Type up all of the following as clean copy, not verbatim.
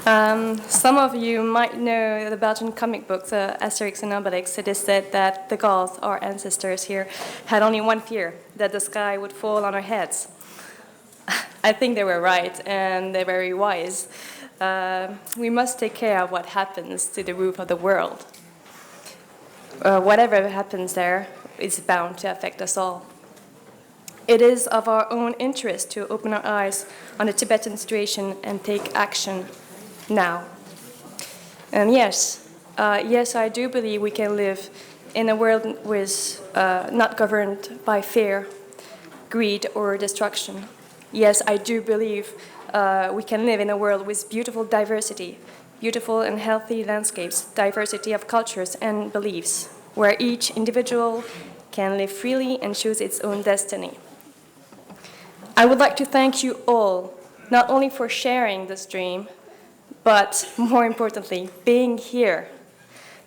Some of you might know the Belgian comic books, Asterix and Obelix. It is said that the Gauls, our ancestors here, had only one fear, that the sky would fall on our heads. I think they were right, and they're very wise. We must take care of what happens to the roof of the world. Whatever happens there is bound to affect us all. It is of our own interest to open our eyes on the Tibetan situation and take action now. And yes, I do believe we can live in a world with not governed by fear, greed, or destruction. Yes, I do believe we can live in a world with beautiful diversity, beautiful and healthy landscapes, diversity of cultures and beliefs, where each individual can live freely and choose its own destiny. I would like to thank you all, not only for sharing this dream, but more importantly, being here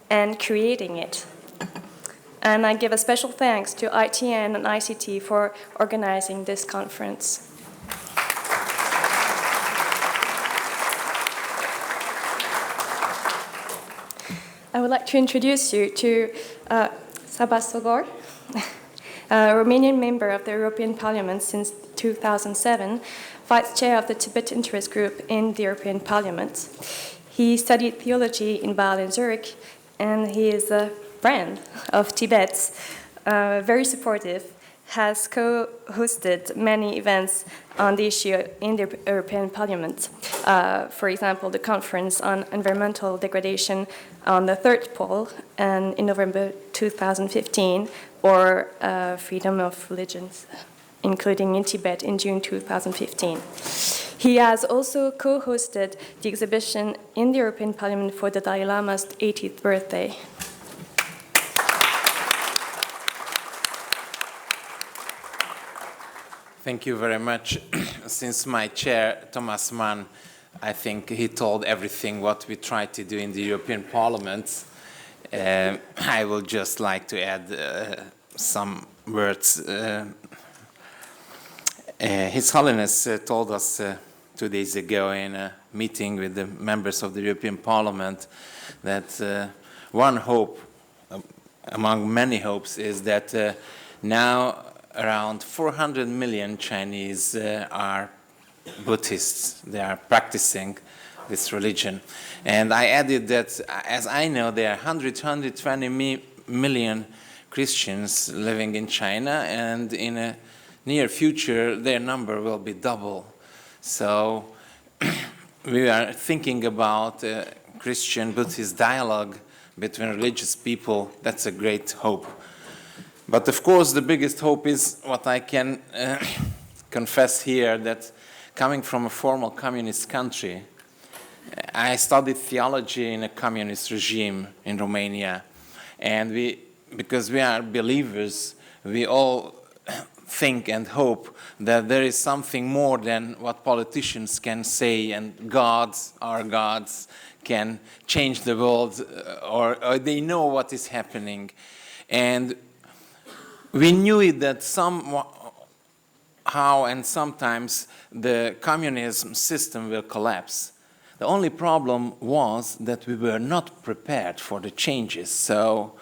and creating it. And I give a special thanks to ITN and ICT for organizing this conference. I would like to introduce you to Csaba Sogor, a Romanian member of the European Parliament since 2007, Vice Chair of the Tibet Interest Group in the European Parliament. He studied theology in Basel and Zurich, and he is a friend of Tibet, very supportive, has co-hosted many events on the issue in the European Parliament. For example, the conference on environmental degradation on the third pole and in November 2015, or freedom of religions, including in Tibet in June 2015. He has also co-hosted the exhibition in the European Parliament for the Dalai Lama's 80th birthday. Thank you very much. Since my chair, Thomas Mann, I think he told everything what we try to do in the European Parliament. I will just like to add some words. His Holiness told us 2 days ago in a meeting with the members of the European Parliament that one hope among many hopes is that now around 400 million Chinese are Buddhists. They are practicing this religion. And I added that, as I know, there are 120 million Christians living in China, and in a near future, their number will be double. So we are thinking about Christian-Buddhist dialogue between religious people. That's a great hope. But of course, the biggest hope is what I can confess here, that coming from a formal communist country, I studied theology in a communist regime in Romania. And because we are believers, we all think and hope that there is something more than what politicians can say, and gods, our gods, can change the world, or they know what is happening. And we knew it that somehow and sometimes the communism system will collapse. The only problem was that we were not prepared for the changes. So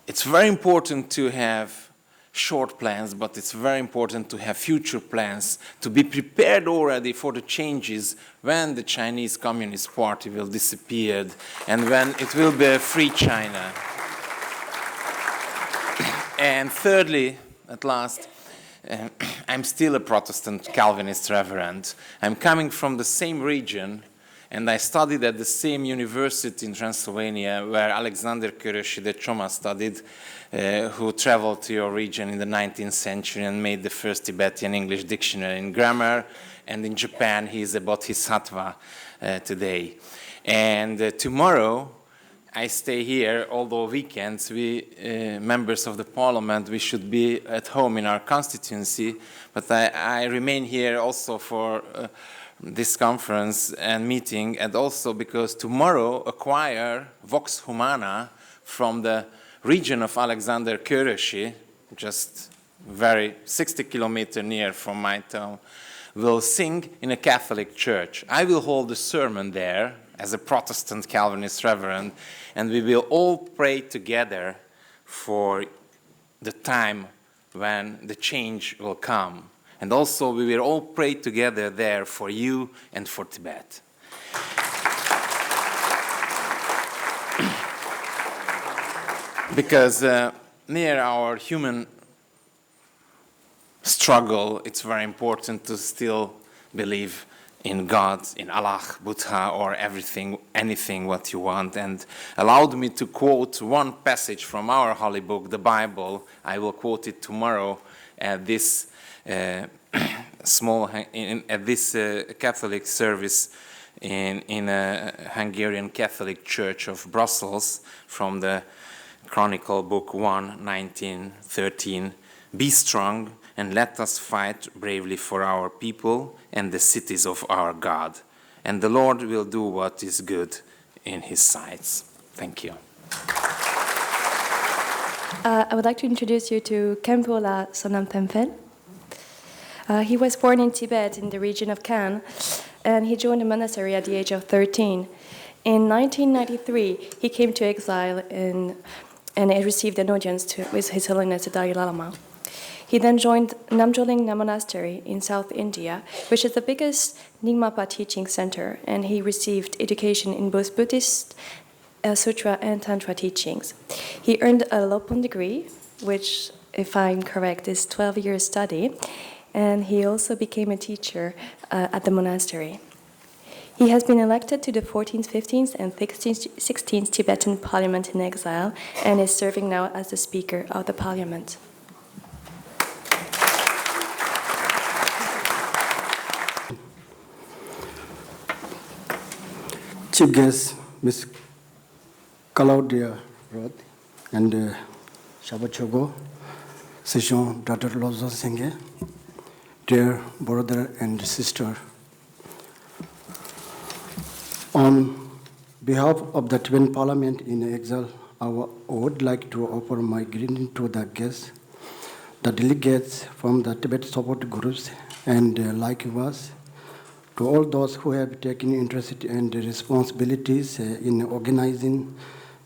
it's very important to have short plans, but it's very important to have future plans, to be prepared already for the changes when the Chinese Communist Party will disappear and when it will be a free China. And thirdly, at last, I'm still a Protestant Calvinist reverend. I'm coming from the same region, and I studied at the same university in Transylvania where Alexander Körösi de Csoma studied, who traveled to your region in the 19th century and made the first Tibetan English dictionary in grammar. And in Japan, he is a bodhisattva today. And tomorrow, I stay here, although weekends, we, members of the parliament, we should be at home in our constituency, but I remain here also for this conference and meeting, and also because tomorrow a choir, Vox Humana, from the region of Alexander Körösi, just very 60 kilometers near from my town, will sing in a Catholic church. I will hold a sermon there as a Protestant Calvinist reverend, and we will all pray together for the time when the change will come. And also we will all pray together there for you and for Tibet. Because near our human struggle, it's very important to still believe in God, in Allah, Buddha, or anything what you want. And allowed me to quote one passage from our holy book, the Bible. I will quote it tomorrow at this Catholic service in a Hungarian Catholic Church of Brussels, from the Chronicle Book 1, 1913. Be strong and let us fight bravely for our people and the cities of our God. And the Lord will do what is good in his sight. Thank you. I would like to introduce you to Khenpo Sonam Phemphen. He was born in Tibet in the region of Khan, and he joined the monastery at the age of 13. In 1993, he came to exile and he received an audience with His Holiness the Dalai Lama. He then joined Namjoling Monastery in South India, which is the biggest Nyingmapa teaching center, and he received education in both Buddhist, Sutra, and Tantra teachings. He earned a Lopon degree, which, if I'm correct, is 12 years study, and he also became a teacher at the monastery. He has been elected to the 14th, 15th, and 16th Tibetan Parliament in exile, and is serving now as the Speaker of the Parliament. Chief guest, Ms. Claudia Roth, and Shabachogo, Session Dr. Lozo Singhe, dear brother and sister. On behalf of the Tibetan Parliament in exile, I would like to offer my greeting to the guests, the delegates from the Tibet Support Groups, and likewise to all those who have taken interest and responsibilities in organizing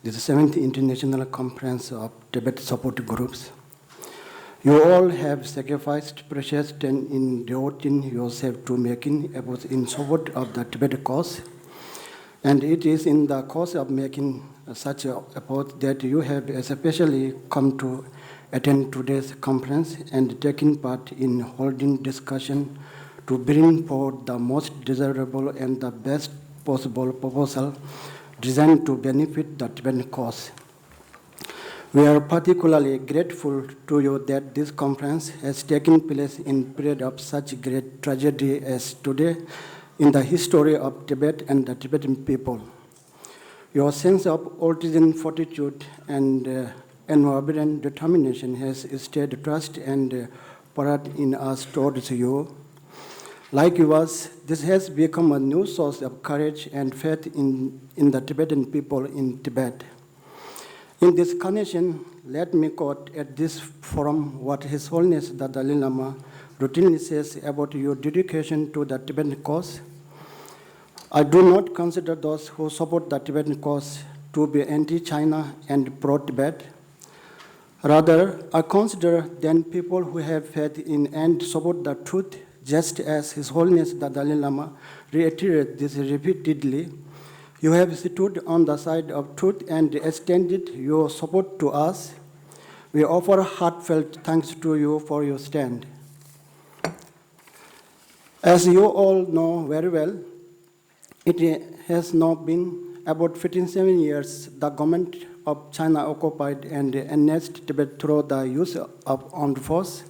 the 7th International Conference of Tibet Support Groups. You all have sacrificed precious time in devoting yourself to making efforts in support of the Tibet cause. And it is in the course of making such efforts that you have especially come to attend today's conference and taking part in holding discussion to bring forward the most desirable and the best possible proposal designed to benefit the Tibetan cause. We are particularly grateful to you that this conference has taken place in a period of such great tragedy as today in the history of Tibet and the Tibetan people. Your sense of artisan fortitude and unwavering determination has instilled trust and pride in us towards you. Like yours, this has become a new source of courage and faith in the Tibetan people in Tibet. In this connection, let me quote at this forum what His Holiness the Dalai Lama routinely says about your dedication to the Tibetan cause. I do not consider those who support the Tibetan cause to be anti-China and pro-Tibet. Rather, I consider them people who have faith in and support the truth, just as His Holiness the Dalai Lama reiterated this repeatedly. You have stood on the side of truth and extended your support to us. We offer heartfelt thanks to you for your stand. As you all know very well, it has now been about 57 years the government of China occupied and annexed Tibet through the use of armed force.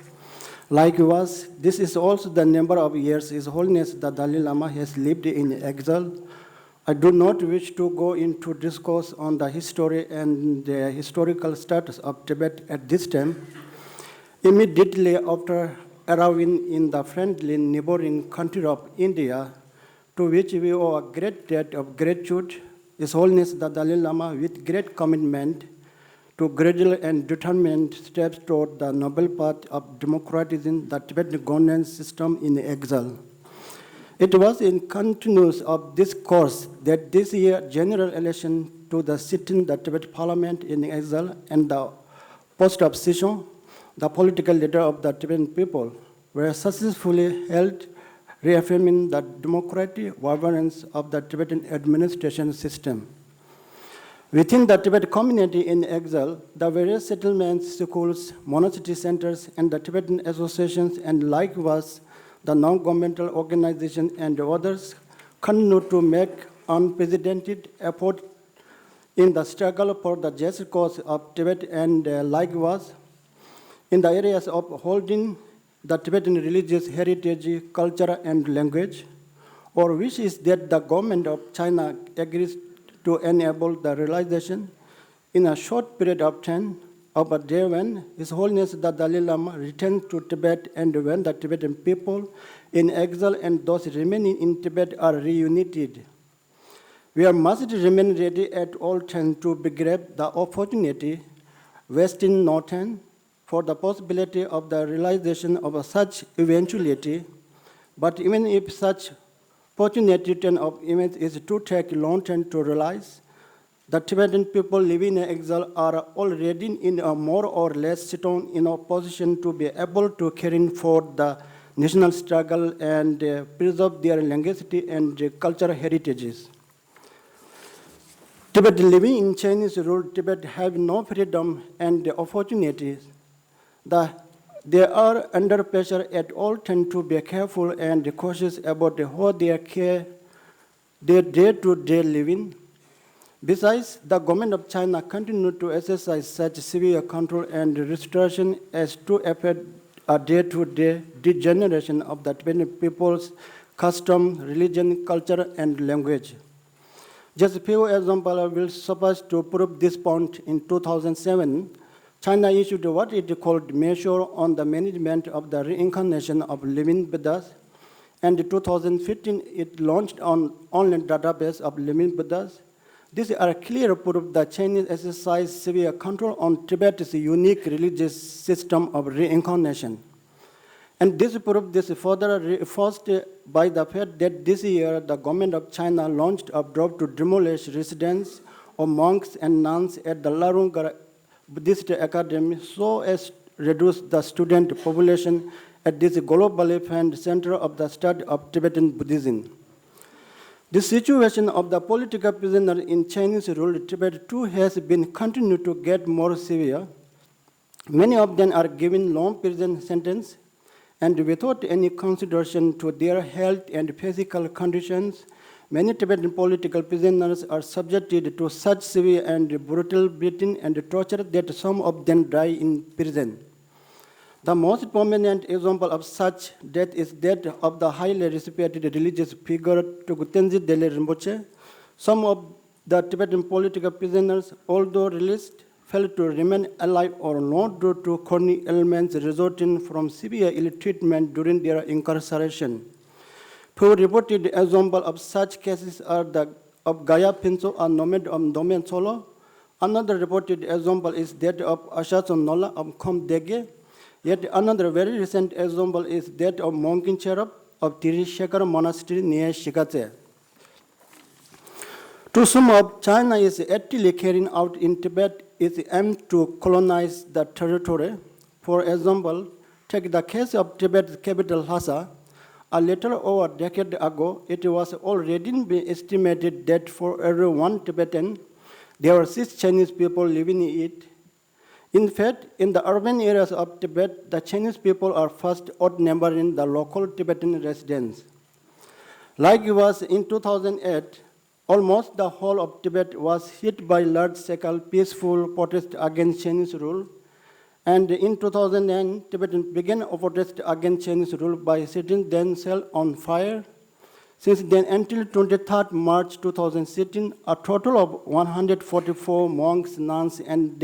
Likewise, this is also the number of years His Holiness the Dalai Lama has lived in exile. I do not wish to go into discourse on the history and the historical status of Tibet at this time. Immediately after arriving in the friendly neighboring country of India, to which we owe a great debt of gratitude, His Holiness the Dalai Lama, with great commitment to gradual and determined steps toward the noble path of democratizing the Tibetan governance system in exile. It was in continuance of this course that this year general election to the sitting the Tibet Parliament in exile and the post of Sisson, the political leader of the Tibetan people, were successfully held, reaffirming the democratic governance of the Tibetan administration system. Within the Tibet community in exile, the various settlements, schools, monastery centers, and the Tibetan associations, and likewise the non-governmental organizations and others, continue to make unprecedented effort in the struggle for the just cause of Tibet, and likewise in the areas of holding the Tibetan religious heritage, culture, and language, or which is that the government of China agrees to enable the realization in a short period of time of a day when His Holiness the Dalai Lama returned to Tibet, and when the Tibetan people in exile and those remaining in Tibet are reunited. We must remain ready at all times to grab the opportunity, wasting no time, for the possibility of the realization of such eventuality. But even if such opportunity of events is to take a long time to realize, the Tibetan people living in exile are already in a more or less strong in a position to be able to carry forward the national struggle and preserve their linguistic and cultural heritages. Tibet living in Chinese rule Tibet have no freedom and opportunities. They are under pressure at all times to be careful and cautious about how they care their day-to-day living. Besides, the government of China continues to exercise such severe control and restriction as to affect a day-to-day degeneration of the Tibetan people's custom, religion, culture, and language. Just a few examples will suffice to prove this point. In 2007, China issued what it called Measure on the Management of the Reincarnation of Living Buddhas, and in 2015, it launched an online database of living Buddhas. These are clear proof that Chinese exercise severe control on Tibet's unique religious system of reincarnation. And this proof is further reinforced by the fact that this year the government of China launched a drop to demolish residence of monks and nuns at the Larung Buddhist Academy so as reduce the student population at this globally funded center of the study of Tibetan Buddhism. The situation of the political prisoners in Chinese ruled Tibet too has been continued to get more severe. Many of them are given long prison sentences, and without any consideration to their health and physical conditions, many Tibetan political prisoners are subjected to such severe and brutal beating and torture that some of them die in prison. The most prominent example of such death is that of the highly respected religious figure Tenzin Delek Rinpoche. Some of the Tibetan political prisoners, although released, failed to remain alive or not due to chronic ailments resulting from severe ill treatment during their incarceration. Two reported examples of such cases are that of Gaya Pinso, a nomad of Domen Solo. Another reported example is that of Ashason Nola of Khom Dege. Yet another very recent example is that of Monkin Cherub of Tirishekar Monastery near Shikatse. To sum up, China is actively carrying out in Tibet its aim to colonize the territory. For example, take the case of Tibet's capital Lhasa. A little over a decade ago, it was already been estimated that for every one Tibetan, there were 6 Chinese people living in it. In fact, in the urban areas of Tibet, the Chinese people are first outnumbering the local Tibetan residents. Likewise, in 2008, almost the whole of Tibet was hit by large-scale peaceful protest against Chinese rule. And in 2009, Tibetans began a protest against Chinese rule by setting themselves on fire. Since then, until 23rd March 2016, a total of 144 monks, nuns, and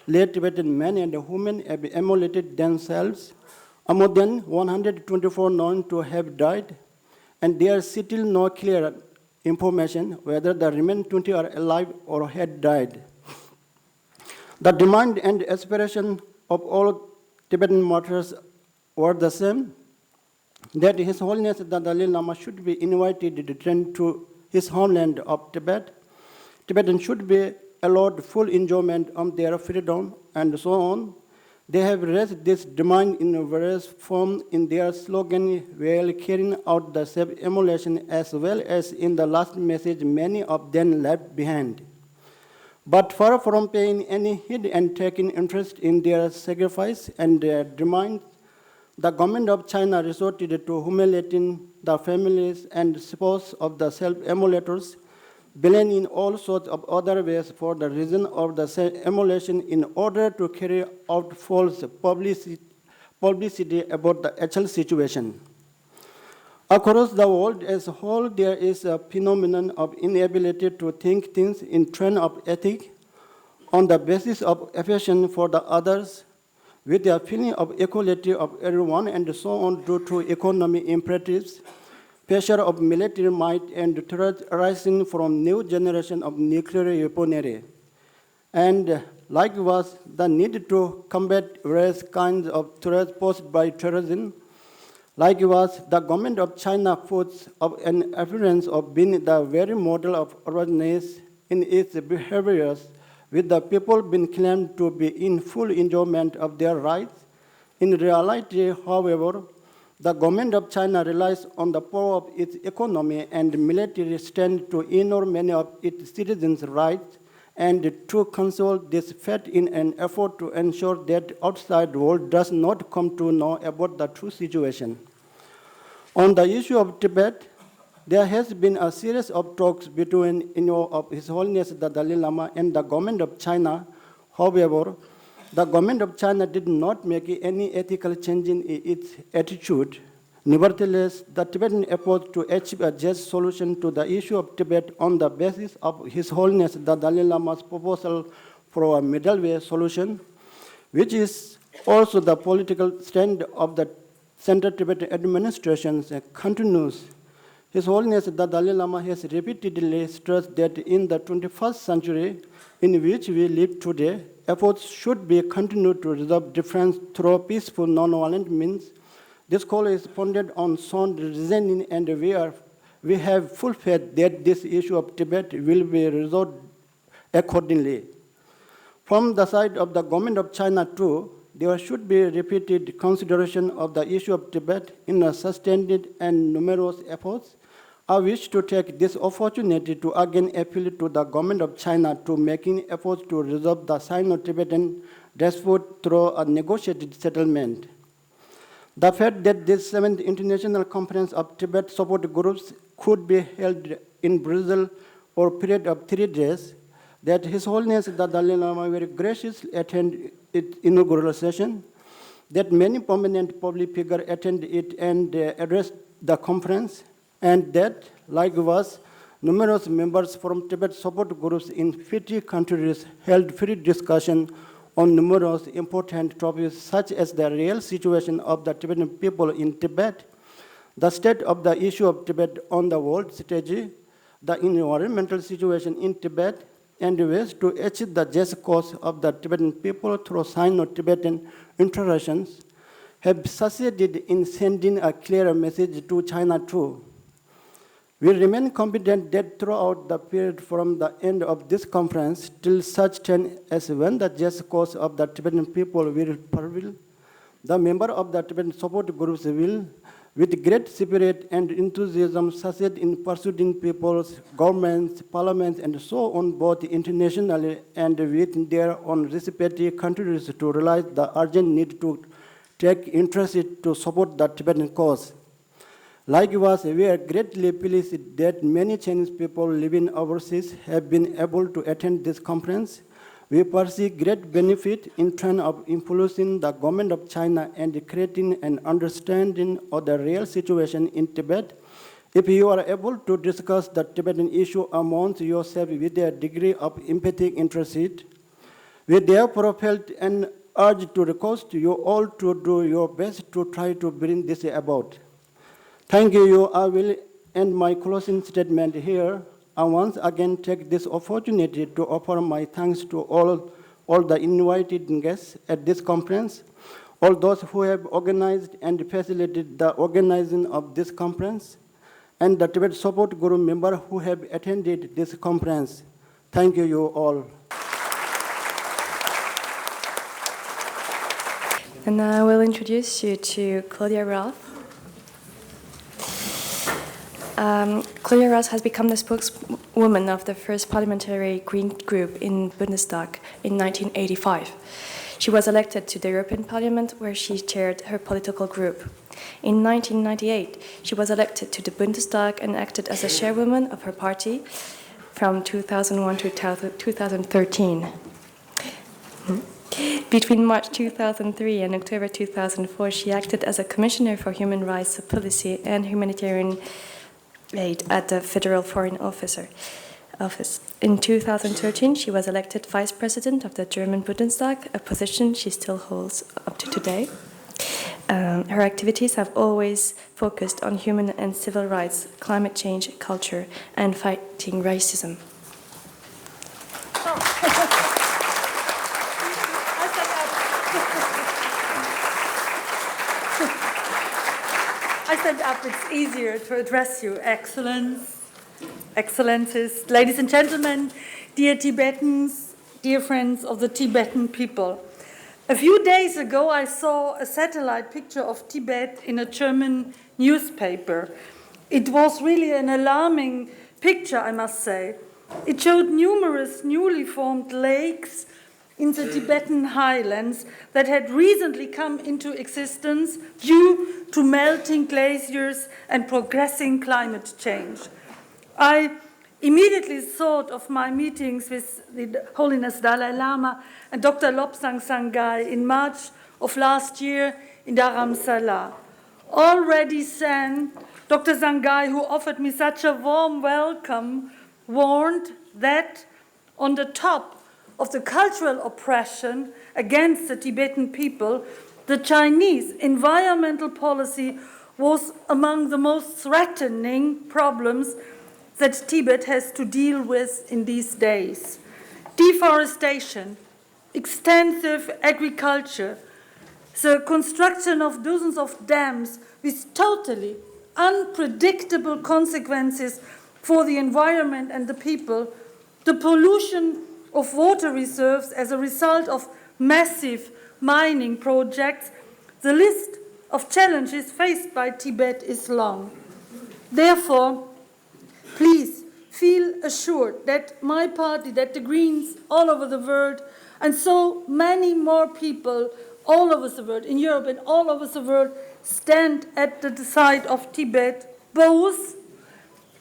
lay Tibetan men and women have immolated themselves. More than 124 known to have died, and there is still no clear information whether the remaining 20 are alive or had died. The demand and aspiration of all Tibetan martyrs were the same: that His Holiness the Dalai Lama should be invited to return to his homeland of Tibet. Tibetans should be allowed full enjoyment of their freedom, and so on. They have raised this demand in various forms in their slogan while carrying out the self-immolation, as well as in the last message many of them left behind. But far from paying any heed and taking interest in their sacrifice and their demands, the government of China resorted to humiliating the families and spouses of the self-immolators, billing in all sorts of other ways for the reason of the self-immolation in order to carry out false publicity about the actual situation. Across the world as a whole, there is a phenomenon of inability to think things in terms of ethics on the basis of affection for the others, with a feeling of equality of everyone, and so on due to economic imperatives, pressure of military might, and threat arising from new generation of nuclear weaponry. And likewise, the need to combat various kinds of threats posed by terrorism. Likewise, the government of China puts up an appearance of being the very model of orderliness in its behaviors, with the people being claimed to be in full enjoyment of their rights. In reality, however, the government of China relies on the power of its economy and military strength to ignore many of its citizens' rights and to console this fact in an effort to ensure that the outside world does not come to know about the true situation. On the issue of Tibet, there has been a series of talks between of His Holiness the Dalai Lama and the government of China. However, the government of China did not make any ethical change in its attitude. Nevertheless, the Tibetan approach to achieve a just solution to the issue of Tibet on the basis of His Holiness the Dalai Lama's proposal for a middle way solution, which is also the political stand of the Central Tibetan administration, continues. His Holiness the Dalai Lama has repeatedly stressed that in the 21st century in which we live today, efforts should be continued to resolve differences through peaceful, non-violent means. This call is founded on sound reasoning, and we have full faith that this issue of Tibet will be resolved accordingly. From the side of the government of China too, there should be repeated consideration of the issue of Tibet in a sustained and numerous efforts. I wish to take this opportunity to again appeal to the government of China to making efforts to resolve the Sino-Tibetan dispute through a negotiated settlement. The fact that this 7th International Conference of Tibet Support Groups could be held in Brazil for a period of 3 days, that His Holiness the Dalai Lama very graciously attended its inaugural session, that many prominent public figures attended it and addressed the conference, and that, likewise, numerous members from Tibet support groups in 50 countries held free discussion on numerous important topics such as the real situation of the Tibetan people in Tibet, the state of the issue of Tibet on the world stage, the environmental situation in Tibet, and ways to achieve the just cause of the Tibetan people through Sino-Tibetan interactions, have succeeded in sending a clear message to China too. We remain confident that throughout the period from the end of this conference till such time as when the just cause of the Tibetan people will prevail, the members of the Tibetan support groups will, with great spirit and enthusiasm, succeed in pursuing peoples, governments, parliaments, and so on, both internationally and within their own respective countries, to realize the urgent need to take interest to support the Tibetan cause. Likewise, we are greatly pleased that many Chinese people living overseas have been able to attend this conference. We perceive great benefit in terms of influencing the government of China and creating an understanding of the real situation in Tibet. If you are able to discuss the Tibetan issue amongst yourself with a degree of empathic interest, we therefore felt an urge to request you all to do your best to try to bring this about. Thank you. I will end my closing statement here. I once again take this opportunity to offer my thanks to all the invited guests at this conference. all those who have organized and facilitated the organizing of this conference, and the Tibet Support Group members who have attended this conference. Thank you all. And I will introduce you to Claudia Roth. Claudia Roth has become the spokeswoman of the first parliamentary Green group in Bundestag in 1985. She was elected to the European Parliament, where she chaired her political group. In 1998, she was elected to the Bundestag and acted as a chairwoman of her party from 2001 to 2013. Between March 2003 and October 2004, she acted as a commissioner for human rights policy and humanitarian aid at the Federal Foreign Office. In 2013, she was elected vice president of the German Bundestag, a position she still holds up to today. Her activities have always focused on human and civil rights, climate change, culture, and fighting racism. I stand up, it's easier to address you, Excellencies, ladies and gentlemen, dear Tibetans, dear friends of the Tibetan people. A few days ago, I saw a satellite picture of Tibet in a German newspaper. It was really an alarming picture, I must say. It showed numerous newly formed lakes in the Tibetan highlands that had recently come into existence due to melting glaciers and progressing climate change. I immediately thought of my meetings with the Holiness Dalai Lama and Dr. Lobsang Sangay in March of last year in Dharamsala. Already then, Dr. Sangay, who offered me such a warm welcome, warned that on the top of the cultural oppression against the Tibetan people, the Chinese environmental policy was among the most threatening problems that Tibet has to deal with in these days. Deforestation, extensive agriculture, the construction of dozens of dams with totally unpredictable consequences for the environment and the people, the pollution of water reserves as a result of massive mining projects, the list of challenges faced by Tibet is long. Therefore, please feel assured that my party, that the Greens all over the world, and so many more people all over the world, in Europe and all over the world, stand at the side of Tibet, both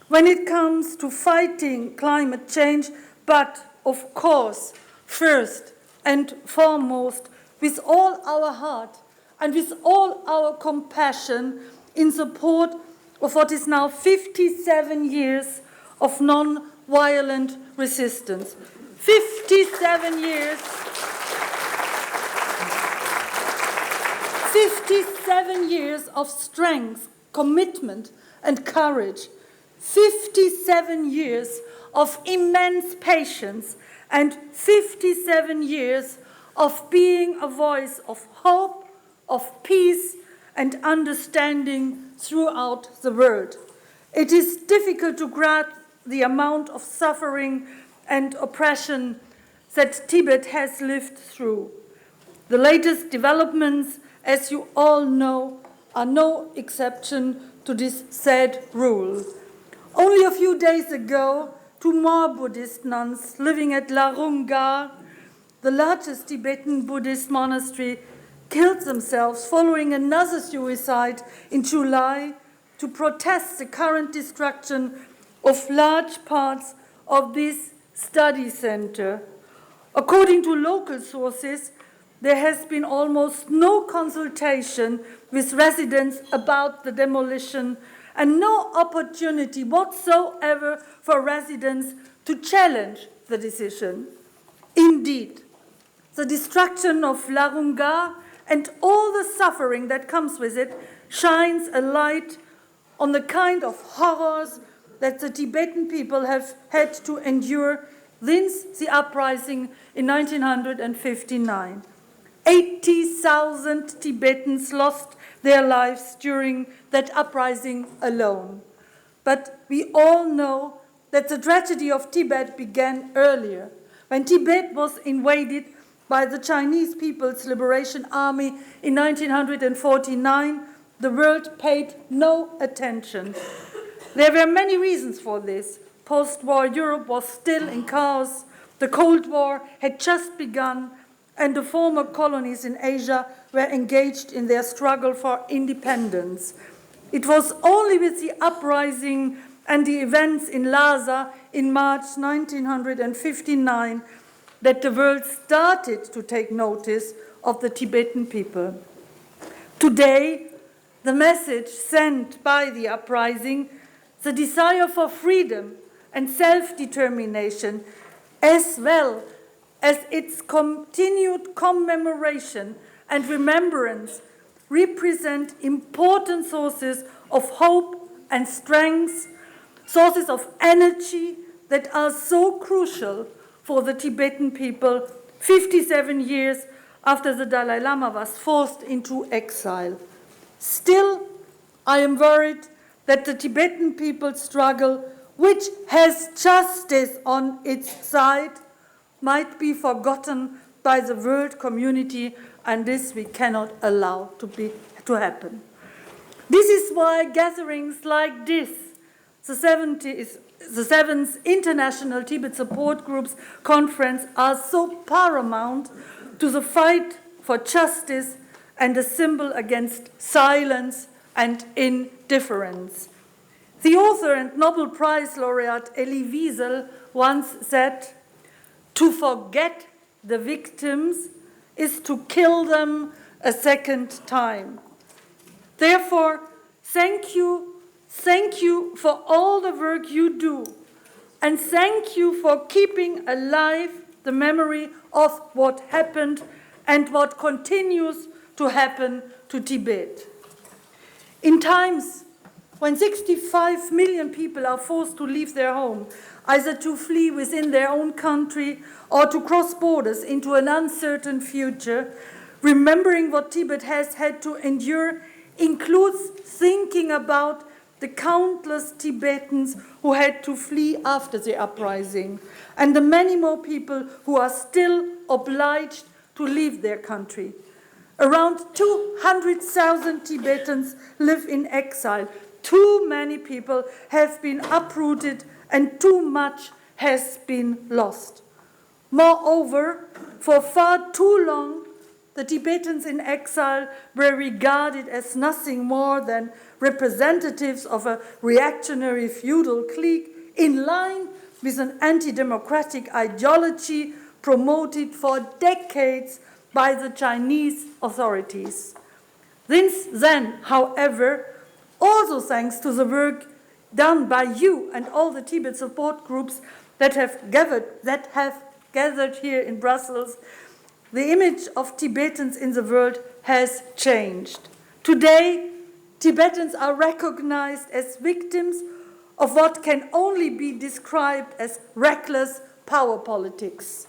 when it comes to fighting climate change, but of course, first and foremost, with all our heart and with all our compassion in support of what is now 57 years of non-violent resistance. 57 years. 57 years of strength, commitment, and courage. 57 years of immense patience, and 57 years of being a voice of hope, of peace, and understanding throughout the world. It is difficult to grasp the amount of suffering and oppression that Tibet has lived through. The latest developments, as you all know, are no exception to this sad rule. Only a few days ago, 2 more Buddhist nuns living at Larunga, the largest Tibetan Buddhist monastery, killed themselves following another suicide in July to protest the current destruction of large parts of this study center. According to local sources, there has been almost no consultation with residents about the demolition and no opportunity whatsoever for residents to challenge the decision. Indeed, the destruction of Larunga and all the suffering that comes with it shines a light on the kind of horrors that the Tibetan people have had to endure since the uprising in 1959. 80,000 Tibetans lost their lives during that uprising alone. But we all know that the tragedy of Tibet began earlier, when Tibet was invaded by the Chinese People's Liberation Army in 1949. The world paid no attention. There were many reasons for this. Post-war Europe was still in chaos, the Cold War had just begun, and the former colonies in Asia were engaged in their struggle for independence. It was only with the uprising and the events in Lhasa in March 1959 that the world started to take notice of the Tibetan people. Today, the message sent by the uprising, the desire for freedom and self-determination, as well as its continued commemoration and remembrance, represent important sources of hope and strength, sources of energy that are so crucial for the Tibetan people 57 years after the Dalai Lama was forced into exile. Still, I am worried that the Tibetan people's struggle, which has justice on its side, might be forgotten by the world community, and this we cannot allow to happen. This is why gatherings like this, the 7th International Tibet Support Groups Conference, are so paramount to the fight for justice and a symbol against silence and indifference. The author and Nobel Prize laureate Elie Wiesel once said, "To forget the victims is to kill them a second time." Therefore, thank you for all the work you do, and thank you for keeping alive the memory of what happened and what continues to happen to Tibet. In times when 65 million people are forced to leave their home, either to flee within their own country or to cross borders into an uncertain future, remembering what Tibet has had to endure includes thinking about the countless Tibetans who had to flee after the uprising, and the many more people who are still obliged to leave their country. Around 200,000 Tibetans live in exile. Too many people have been uprooted and too much has been lost. Moreover, for far too long, the Tibetans in exile were regarded as nothing more than representatives of a reactionary feudal clique in line with an anti-democratic ideology promoted for decades by the Chinese authorities. Since then, however, also thanks to the work done by you and all the Tibet support groups that have gathered here in Brussels, the image of Tibetans in the world has changed. Today, Tibetans are recognized as victims of what can only be described as reckless power politics.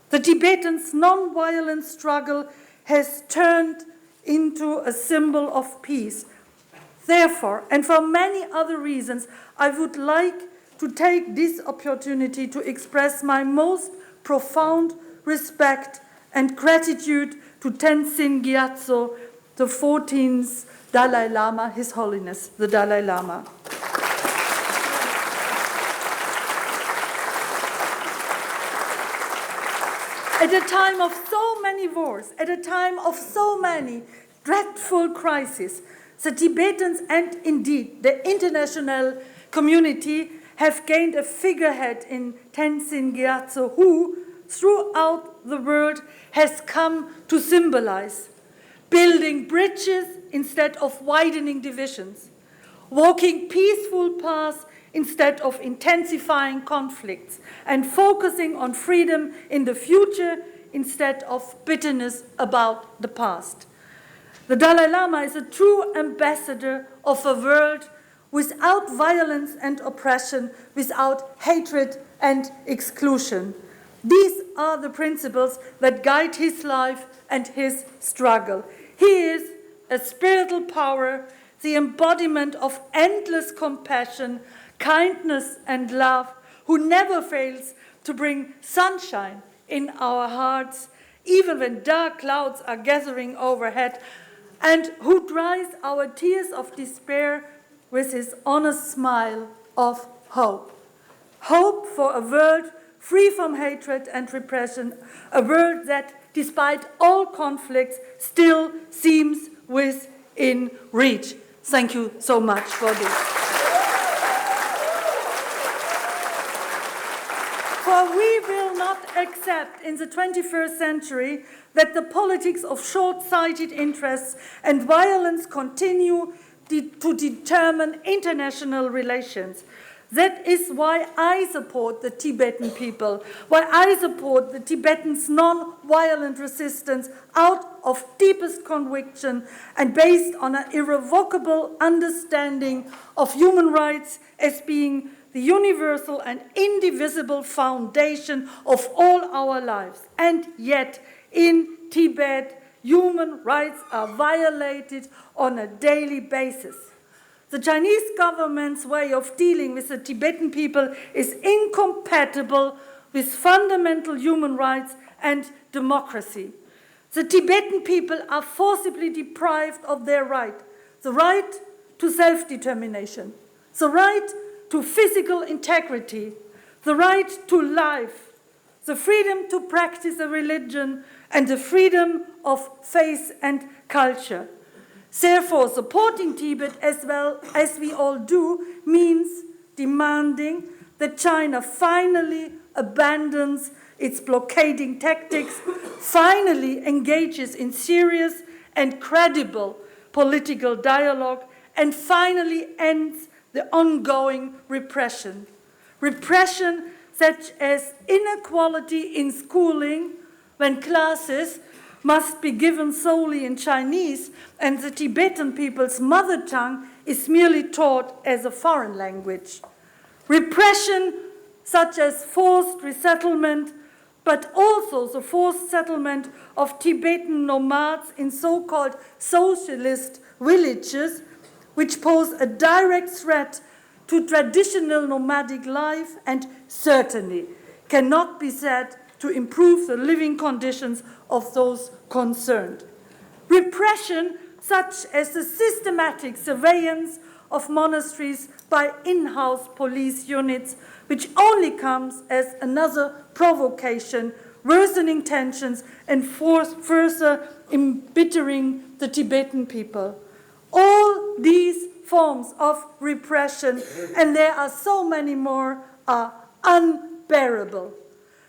The Tibetans' non-violent struggle has turned into a symbol of peace. Therefore, and for many other reasons, I would like to take this opportunity to express my most profound respect and gratitude to Tenzin Gyatso, the 14th Dalai Lama, His Holiness, the Dalai Lama. At a time of so many wars, at a time of so many dreadful crises, the Tibetans and indeed the international community have gained a figurehead in Tenzin Gyatso who, throughout the world, has come to symbolize building bridges instead of widening divisions, walking peaceful paths instead of intensifying conflicts, and focusing on freedom in the future instead of bitterness about the past. The Dalai Lama is a true ambassador of a world without violence and oppression, without hatred and exclusion. These are the principles that guide his life and his struggle. He is a spiritual power, the embodiment of endless compassion, kindness, and love, who never fails to bring sunshine in our hearts, even when dark clouds are gathering overhead, and who dries our tears of despair with his honest smile of hope. Hope for a world free from hatred and repression, a world that, despite all conflicts, still seems within reach. Thank you so much for this. For we will not accept in the 21st century that the politics of short-sighted interests and violence continue to determine international relations. That is why I support the Tibetan people, why I support the Tibetans' non-violent resistance out of deepest conviction and based on an irrevocable understanding of human rights as being the universal and indivisible foundation of all our lives. And yet, in Tibet, human rights are violated on a daily basis. The Chinese government's way of dealing with the Tibetan people is incompatible with fundamental human rights and democracy. The Tibetan people are forcibly deprived of their right, the right to self-determination, the right to physical integrity, the right to life, the freedom to practice a religion, and the freedom of faith and culture. Therefore, supporting Tibet as well as we all do means demanding that China finally abandons its blockading tactics, finally engages in serious and credible political dialogue, and finally ends the ongoing repression. Repression such as inequality in schooling, when classes must be given solely in Chinese and the Tibetan people's mother tongue is merely taught as a foreign language. Repression such as forced resettlement, but also the forced settlement of Tibetan nomads in so-called socialist villages, which pose a direct threat to traditional nomadic life and certainly cannot be said to improve the living conditions of those concerned. Repression, such as the systematic surveillance of monasteries by in-house police units, which only comes as another provocation, worsening tensions and further embittering the Tibetan people. All these forms of repression, and there are so many more, are unbearable.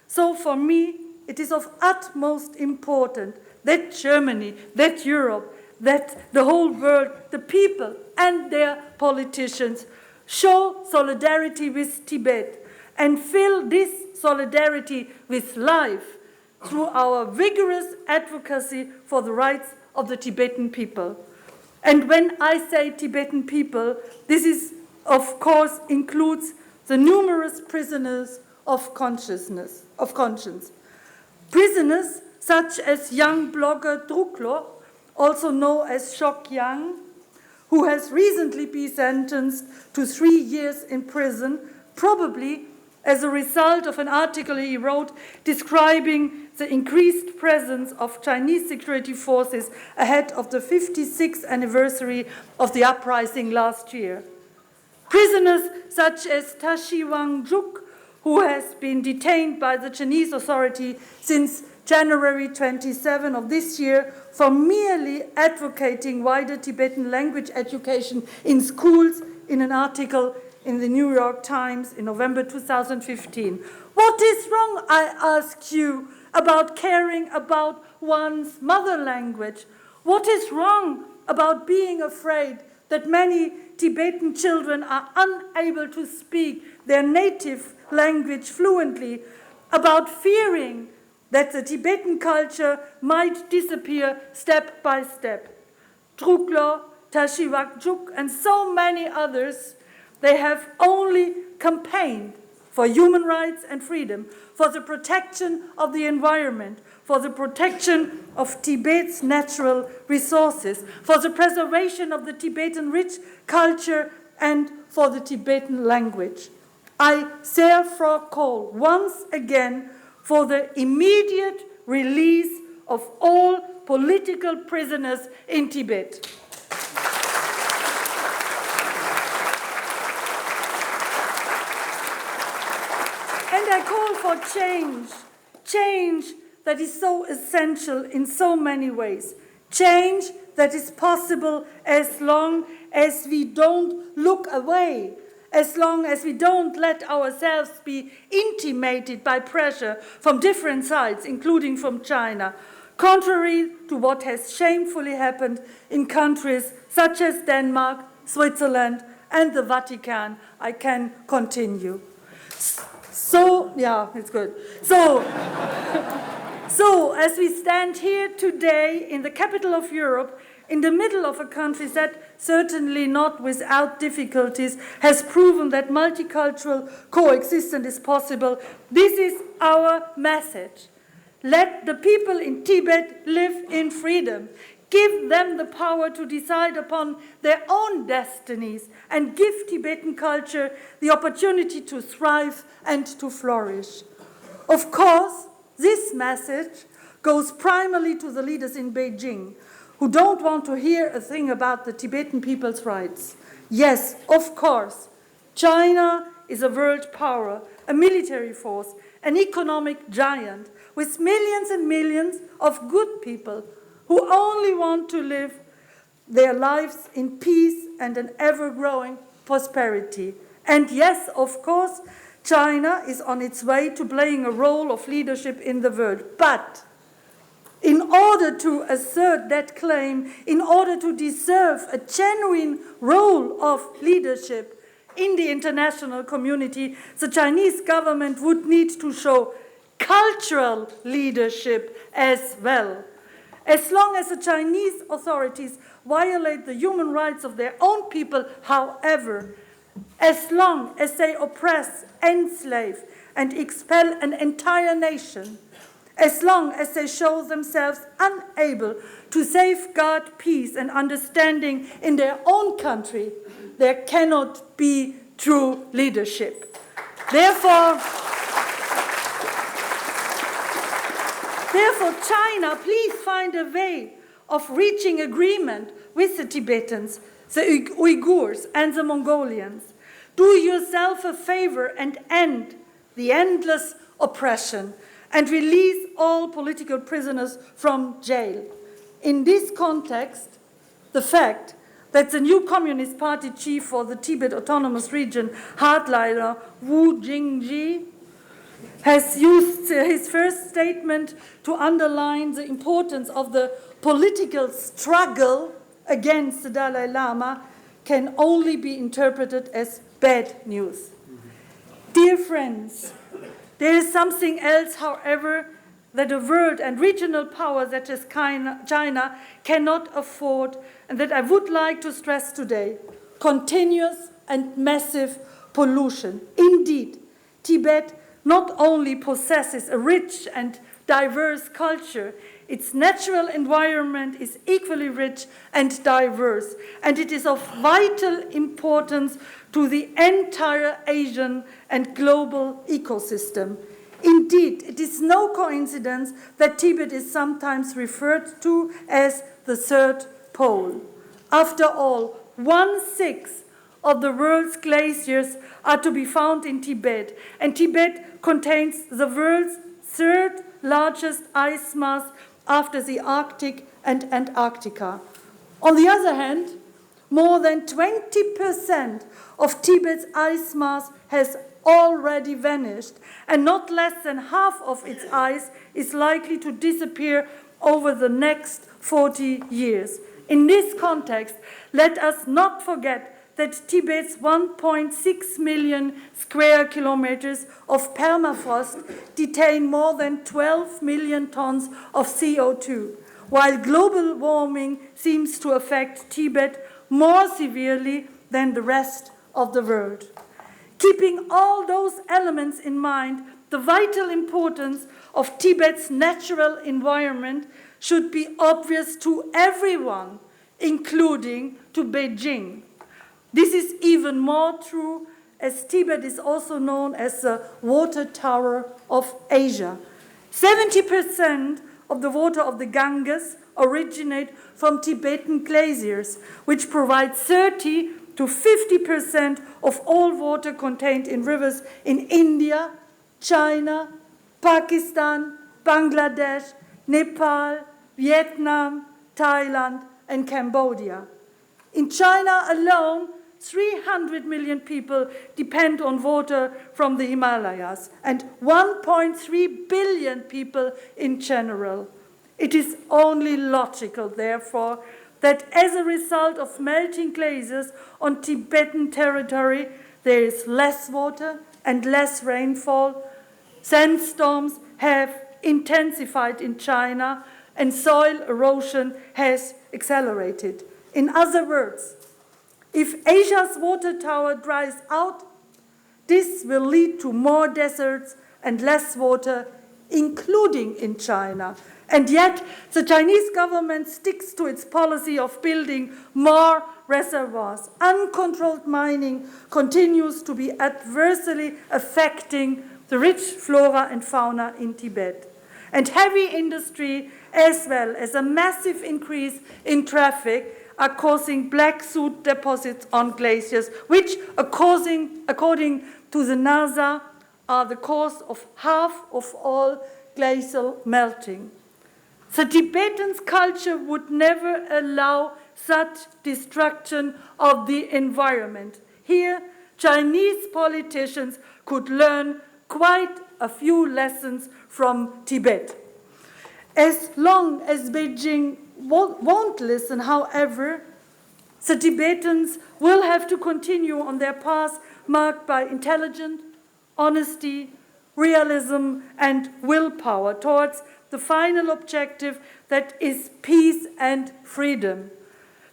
So for me, it is of utmost importance that Germany, that Europe, that the whole world, the people and their politicians show solidarity with Tibet and fill this solidarity with life through our vigorous advocacy for the rights of the Tibetan people. And when I say Tibetan people, this is, of course, includes the numerous prisoners of conscience. Prisoners such as young blogger Druklo, also known as Shok Yang, who has recently been sentenced to 3 years in prison, probably as a result of an article he wrote describing the increased presence of Chinese security forces ahead of the 56th anniversary of the uprising last year. Prisoners such as Tashi Wangjuk, who has been detained by the Chinese authority since January 27 of this year for merely advocating wider Tibetan language education in schools in an article in the New York Times in November 2015. What is wrong, I ask you, about caring about one's mother language? What is wrong about being afraid that many Tibetan children are unable to speak their native language fluently, about fearing that the Tibetan culture might disappear step by step? Druklo, Tashi Wangjuk, and so many others, they have only campaigned for human rights and freedom, for the protection of the environment, for the protection of Tibet's natural resources, for the preservation of the Tibetan rich culture, and for the Tibetan language. I therefore call once again for the immediate release of all political prisoners in Tibet. And I call for change, change that is so essential in so many ways, change that is possible as long as we don't look away, as long as we don't let ourselves be intimidated by pressure from different sides, including from China, contrary to what has shamefully happened in countries such as Denmark, Switzerland, and the Vatican. I can continue. So, yeah, it's good. So, as we stand here today in the capital of Europe, in the middle of a country that, certainly not without difficulties, has proven that multicultural coexistence is possible, this is our message. Let the people in Tibet live in freedom. Give them the power to decide upon their own destinies and give Tibetan culture the opportunity to thrive and to flourish. Of course, this message goes primarily to the leaders in Beijing, who don't want to hear a thing about the Tibetan people's rights. Yes, of course, China is a world power, a military force, an economic giant, with millions and millions of good people who only want to live their lives in peace and an ever-growing prosperity. And yes, of course, China is on its way to playing a role of leadership in the world. But in order to assert that claim, in order to deserve a genuine role of leadership in the international community, the Chinese government would need to show cultural leadership as well. As long as the Chinese authorities violate the human rights of their own people, however, as long as they oppress, enslave, and expel an entire nation, as long as they show themselves unable to safeguard peace and understanding in their own country, there cannot be true leadership. Therefore, China, please find a way of reaching agreement with the Tibetans, the Uyghurs, and the Mongolians. Do yourself a favor and end the endless oppression and release all political prisoners from jail. In this context, the fact that the new Communist Party chief for the Tibet Autonomous Region, hardliner Wu Jingji, has used his first statement to underline the importance of the political struggle against the Dalai Lama can only be interpreted as bad news. Dear friends, there is something else, however, that a world and regional power such as China cannot afford, and that I would like to stress today: continuous and massive pollution. Indeed, Tibet not only possesses a rich and diverse culture, its natural environment is equally rich and diverse, and it is of vital importance to the entire Asian and global ecosystem. Indeed, it is no coincidence that Tibet is sometimes referred to as the third pole. After all, 1/6 of the world's glaciers are to be found in Tibet, and Tibet contains the world's third largest ice mass after the Arctic and Antarctica. On the other hand, more than 20% of Tibet's ice mass has already vanished, and not less than half of its ice is likely to disappear over the next 40 years. In this context, let us not forget that Tibet's 1.6 million square kilometers of permafrost detain more than 12 million tons of CO2, while global warming seems to affect Tibet more severely than the rest of the world. Keeping all those elements in mind, the vital importance of Tibet's natural environment should be obvious to everyone, including to Beijing. This is even more true as Tibet is also known as the water tower of Asia. 70% of the water of the Ganges originate from Tibetan glaciers, which provide 30 to 50% of all water contained in rivers in India, China, Pakistan, Bangladesh, Nepal, Vietnam, Thailand, and Cambodia. In China alone, 300 million people depend on water from the Himalayas, and 1.3 billion people in general. It is only logical, therefore, that as a result of melting glaciers on Tibetan territory, there is less water and less rainfall. Sandstorms have intensified in China, and soil erosion has accelerated. In other words, if Asia's water tower dries out, this will lead to more deserts and less water, including in China. And yet, the Chinese government sticks to its policy of building more reservoirs. Uncontrolled mining continues to be adversely affecting the rich flora and fauna in Tibet. And heavy industry, as well as a massive increase in traffic, are causing black soot deposits on glaciers, which, according to the NASA, are the cause of half of all glacial melting. The Tibetan culture would never allow such destruction of the environment. Here, Chinese politicians could learn quite a few lessons from Tibet. As long as Beijing won't listen, however, the Tibetans will have to continue on their path marked by intelligence, honesty, realism, and willpower towards the final objective that is peace and freedom.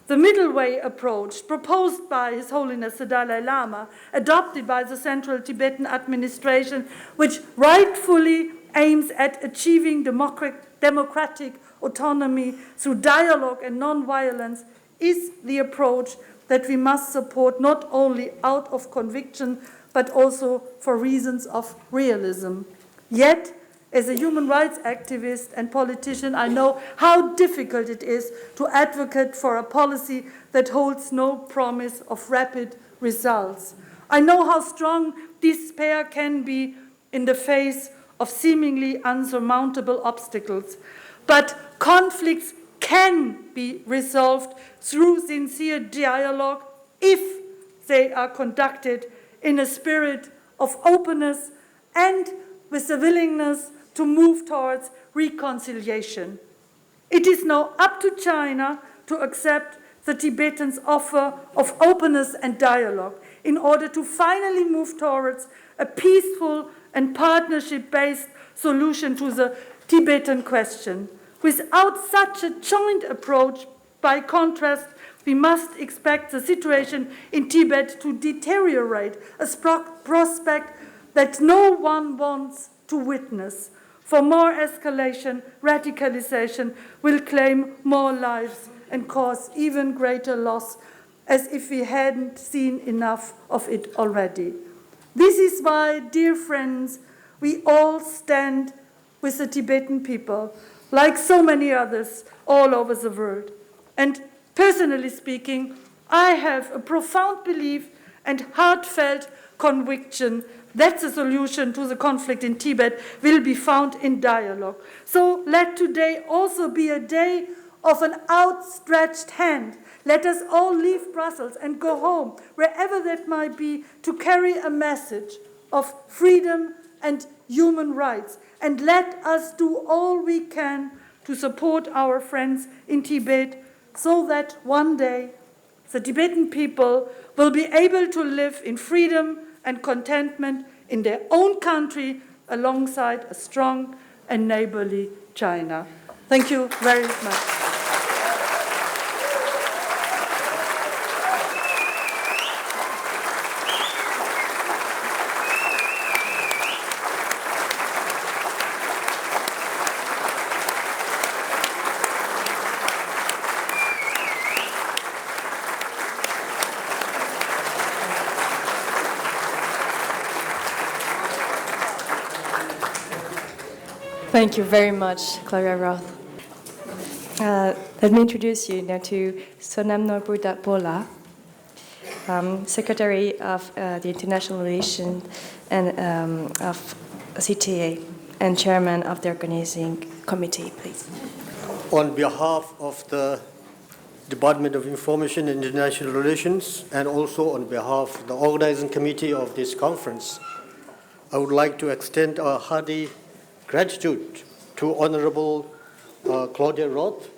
The middle way approach proposed by His Holiness the Dalai Lama, adopted by the Central Tibetan Administration, which rightfully aims at achieving democratic autonomy through dialogue and non-violence, is the approach that we must support not only out of conviction, but also for reasons of realism. Yet, as a human rights activist and politician, I know how difficult it is to advocate for a policy that holds no promise of rapid results. I know how strong despair can be in the face of seemingly unsurmountable obstacles. But conflicts can be resolved through sincere dialogue if they are conducted in a spirit of openness and with the willingness to move towards reconciliation. It is now up to China to accept the Tibetans' offer of openness and dialogue in order to finally move towards a peaceful and partnership-based solution to the Tibetan question. Without such a joint approach, by contrast, we must expect the situation in Tibet to deteriorate, a prospect that no one wants to witness. For more escalation, radicalization will claim more lives and cause even greater loss, as if we hadn't seen enough of it already. This is why, dear friends, we all stand with the Tibetan people, like so many others all over the world. And personally speaking, I have a profound belief and heartfelt conviction that the solution to the conflict in Tibet will be found in dialogue. So let today also be a day of an outstretched hand. Let us all leave Brussels and go home, wherever that might be, to carry a message of freedom and human rights. And let us do all we can to support our friends in Tibet so that one day the Tibetan people will be able to live in freedom and contentment in their own country alongside a strong and neighborly China. Thank you very much. Thank you very much, Clara Roth. Let me introduce you now to Sonam Norbudapola, Secretary of the International Relations and of CTA and Chairman of the Organizing Committee, please. On behalf of the Department of Information and International Relations and also on behalf of the Organizing Committee of this conference, I would like to extend our hearty gratitude to Honorable Claudia Roth,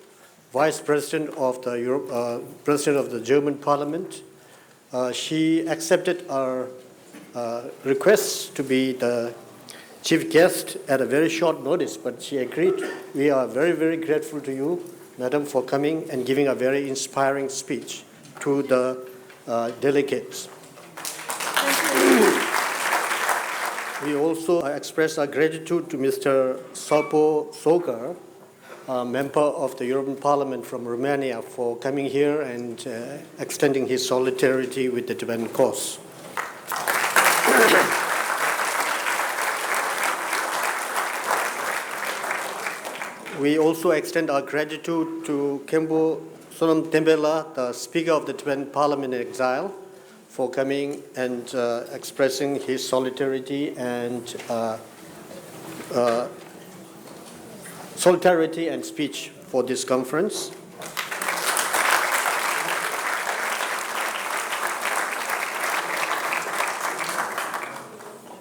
Vice President of the German Parliament. She accepted our request to be the chief guest at a very short notice, but she agreed. We are very, very grateful to you, Madam, for coming and giving a very inspiring speech to the delegates. We also express our gratitude to Mr. Sopo Sogar, a member of the European Parliament from Romania, for coming here and extending his solidarity with the Tibetan cause. We also extend our gratitude to Kempo Sonam Tembela, the Speaker of the Tibetan Parliament in Exile, for coming and expressing his solidarity and speech for this conference.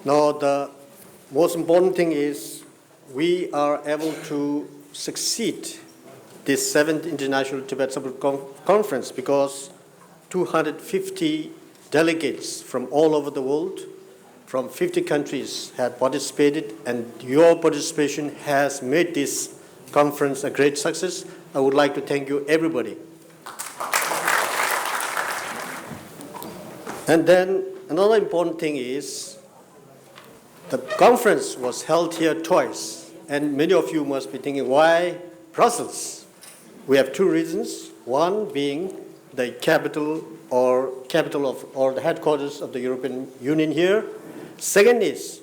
Now, the most important thing is we are able to succeed this 7th International Tibet Support Conference because 250 delegates from all over the world, from 50 countries have participated, and your participation has made this conference a great success. I would like to thank you, everybody. And then another important thing is the conference was held here twice. And many of you must be thinking, why Brussels? We have two reasons. One being the capital or the headquarters of the European Union here. Second is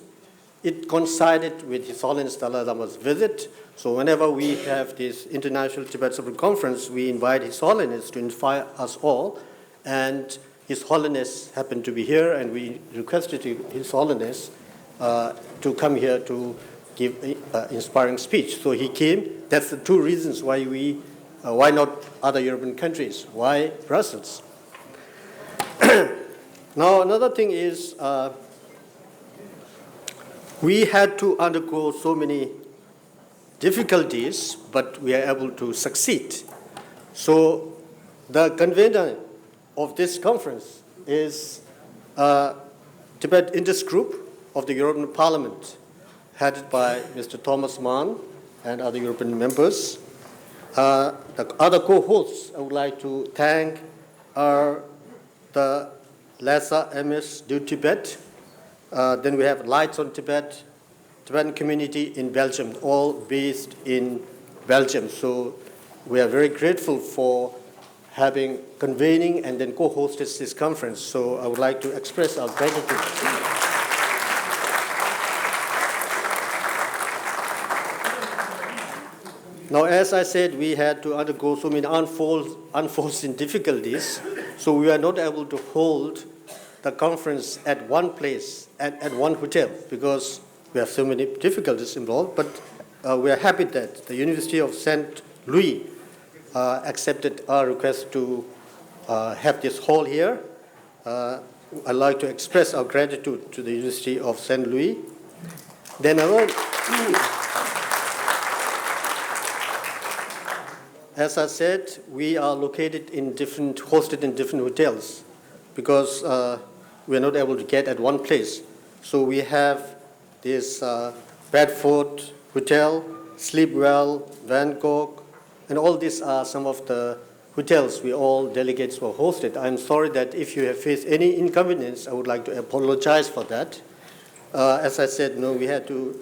it coincided with His Holiness Dalai Lama's visit. So whenever we have this International Tibet Support Conference, we invite His Holiness to inspire us all. And His Holiness happened to be here, and we requested His Holiness to come here to give an inspiring speech. So he came. That's the two reasons why why not other European countries? Why Brussels? Now, another thing is we had to undergo so many difficulties, but we are able to succeed. So the convener of this conference is Tibet Interest Group of the European Parliament, headed by Mr. Thomas Mann and other European members. The other co-hosts I would like to thank are the LASA MS Du Tibet. Then we have Lights on Tibet, Tibetan community in Belgium, all based in Belgium. So we are very grateful for having convening and then co-hosted this conference. So I would like to express our gratitude. Now, as I said, we had to undergo so many unforeseen difficulties, so we were not able to hold the conference at one place, at one hotel, because we have so many difficulties involved. But we are happy that the University of St. Louis accepted our request to have this hall here. I'd like to express our gratitude to the University of St. Louis. Then as I said, we are located hosted in different hotels because we are not able to get at one place. So we have this Bedford Hotel, Sleepwell, Van Gogh, and all these are some of the hotels we all delegates were hosted. I'm sorry that if you have faced any inconvenience, I would like to apologize for that. As I said, we had to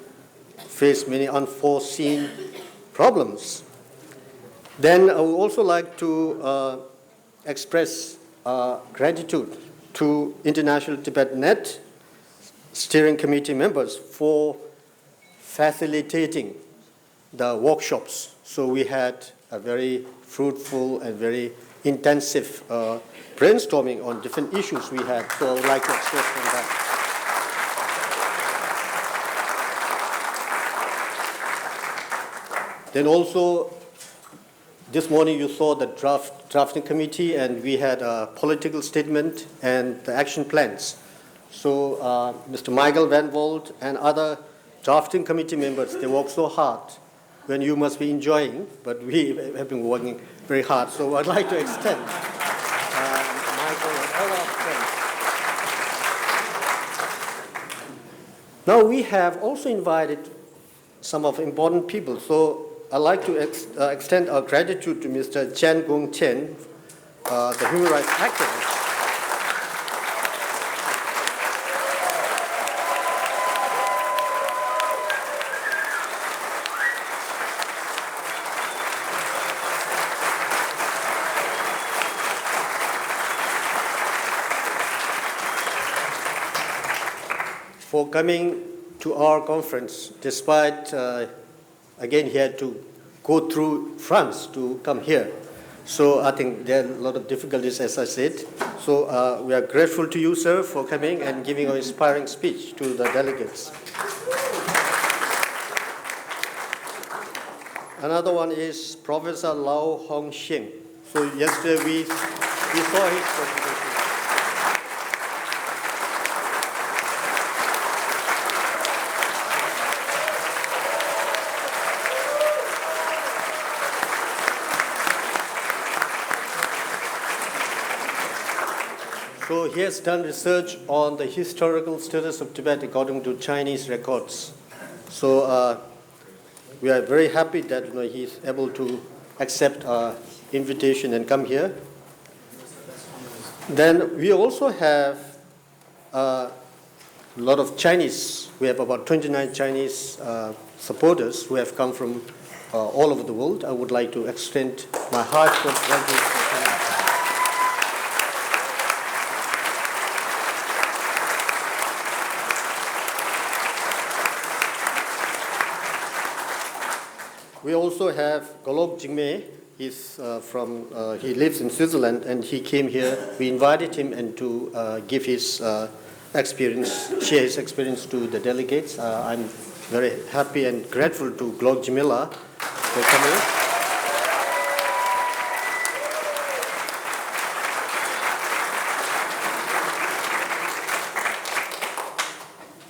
face many unforeseen problems. Then I would also like to express gratitude to International Tibet Net steering committee members for facilitating the workshops. So we had a very fruitful and very intensive brainstorming on different issues we had. So I would like to express on that. Then also, this morning you saw the drafting committee, and we had a political statement and the action plans. So Mr. Michael Van Vold and other drafting committee members, they work so hard when you must be enjoying, but we have been working very hard. So I'd like to extend Michael and all our friends. Now we have also invited some of important people. So I'd like to extend our gratitude to Mr. Chen Gong Chen, the human rights activist. For coming to our conference, despite, again, he had to go through France to come here. So I think there are a lot of difficulties, as I said. So we are grateful to you, sir, for coming and giving an inspiring speech to the delegates. Another one is Professor Lau Hong Shing. So yesterday we saw his presentation. So he has done research on the historical status of Tibet according to Chinese records. So we are very happy that he is able to accept our invitation and come here. Then we also have a lot of Chinese. We have about 29 Chinese supporters who have come from all over the world. I would like to extend my heartfelt gratitude. We also have Golok Jingmei. He's he lives in Switzerland, and he came here. We invited him and to give his experience, share his experience to the delegates. I'm very happy and grateful to Golok Jimela for coming.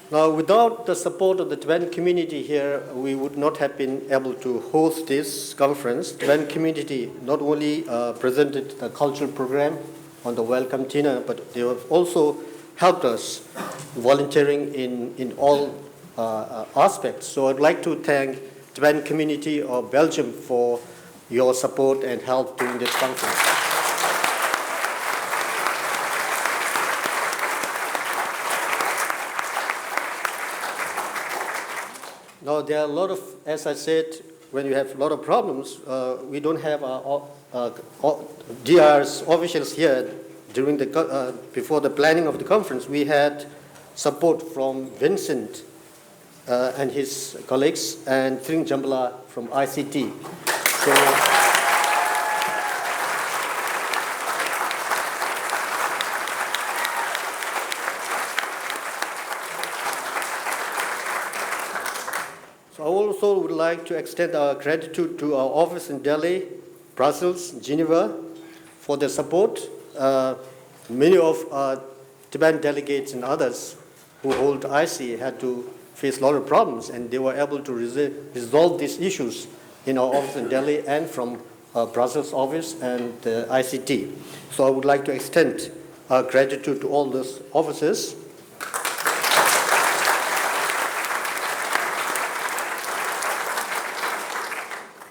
Now, without the support of the Tibetan community here, we would not have been able to host this conference. The Tibetan community not only presented the cultural program on the welcome dinner, but they have also helped us volunteering in all aspects. So I'd like to thank the Tibetan community of Belgium for your support and help during this conference. Now, there are a lot of, as I said, when you have a lot of problems, we don't have DIIR's officials here during before the planning of the conference. We had support from Vincent and his colleagues and Thring Jambala from ICT. So I also would like to extend our gratitude to our office in Delhi, Brussels, Geneva for their support. Many of our Tibetan delegates and others who hold IC had to face a lot of problems, and they were able to resolve these issues in our office in Delhi and from our Brussels office and the ICT. So I would like to extend our gratitude to all those officers.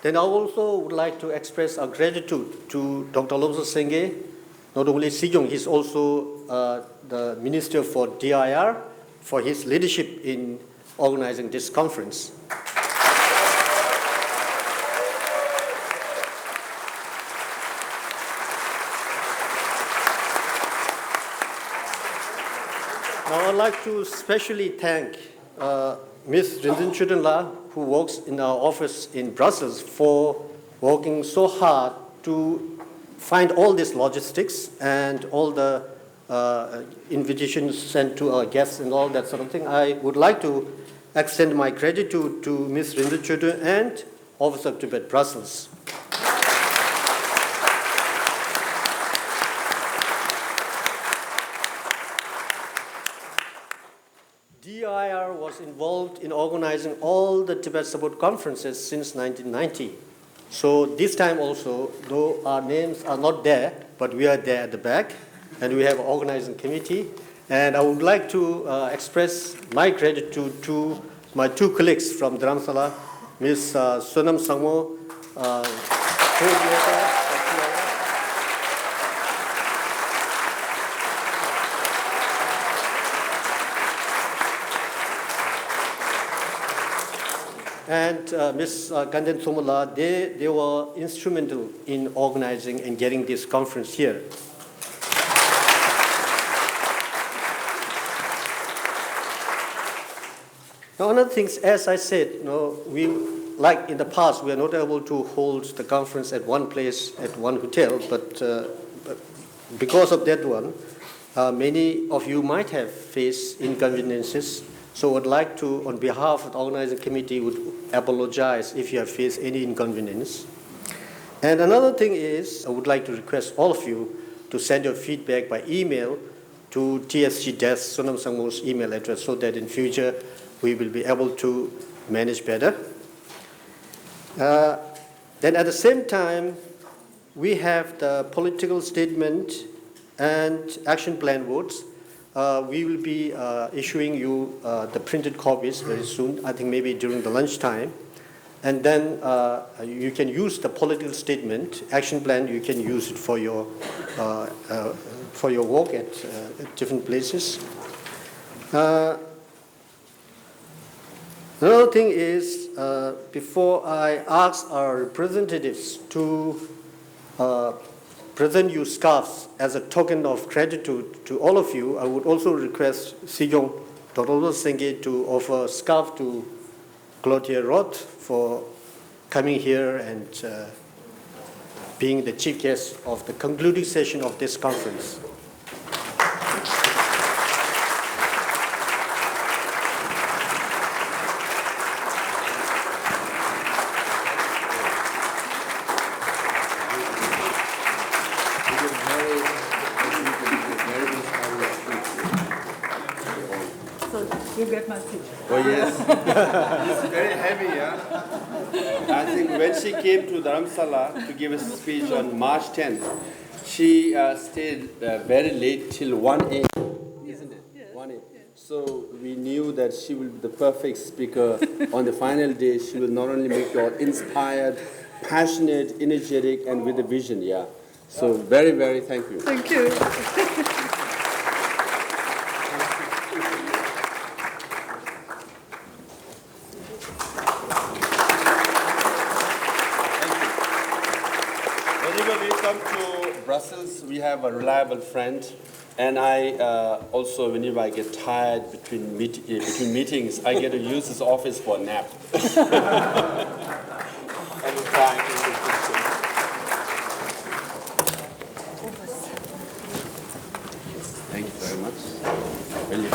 Then I also would like to express our gratitude to Dr. Lobsang Sengye, not only Sijong, he's also the Minister for DIIR, for his leadership in organizing this conference. Now I'd like to especially thank Ms. Rinzin Chudenla, who works in our office in Brussels, for working so hard to find all these logistics and all the invitations sent to our guests and all that sort of thing. I would like to extend my gratitude to Ms. Rinzin Chuden and Office of Tibet, Brussels. DIIR was involved in organizing all the Tibet Support conferences since 1990. So this time also, though our names are not there, but we are there at the back, and we have an organizing committee. And I would like to express my gratitude to my two colleagues from Dharamsala, Ms. Sonam Sangmo, coordinator, and Ms. Ganden Somala. They were instrumental in organizing and getting this conference here. Now, another thing, as I said, like in the past, we are not able to hold the conference at one place, at one hotel, but because of that one, many of you might have faced inconveniences. So I'd like to, on behalf of the organizing committee, would apologize if you have faced any inconvenience. And another thing is, I would like to request all of you to send your feedback by email to TSG desk, Sonam Sangmo's email address, so that in future we will be able to manage better. Then at the same time, we have the political statement and action plan votes. We will be issuing you the printed copies very soon, I think maybe during the lunchtime. And then you can use the political statement, action plan, you can use it for your work at different places. Another thing is, before I ask our representatives to present you scarves as a token of gratitude to all of you, I would also request Sijong Dorodo Sengye to offer a scarf to Cloutier Roth for coming here and being the chief guest of the concluding session of this conference. You get my picture. Oh, yes. It's very heavy, yeah? I think when she came to Dharamsala to give a speech on March 10th, she stayed very late till 1 a.m., isn't it? Yes. 1 a.m. Yes. So we knew that she will be the perfect speaker on the final day. She will not only make you all inspired, passionate, energetic, and with a vision, yeah. So very, very thank you. Thank you. Whenever we come to Brussels, we have a reliable friend. And I also, whenever I get tired between meetings, I get to use his office for a nap. Thank you very much. Really.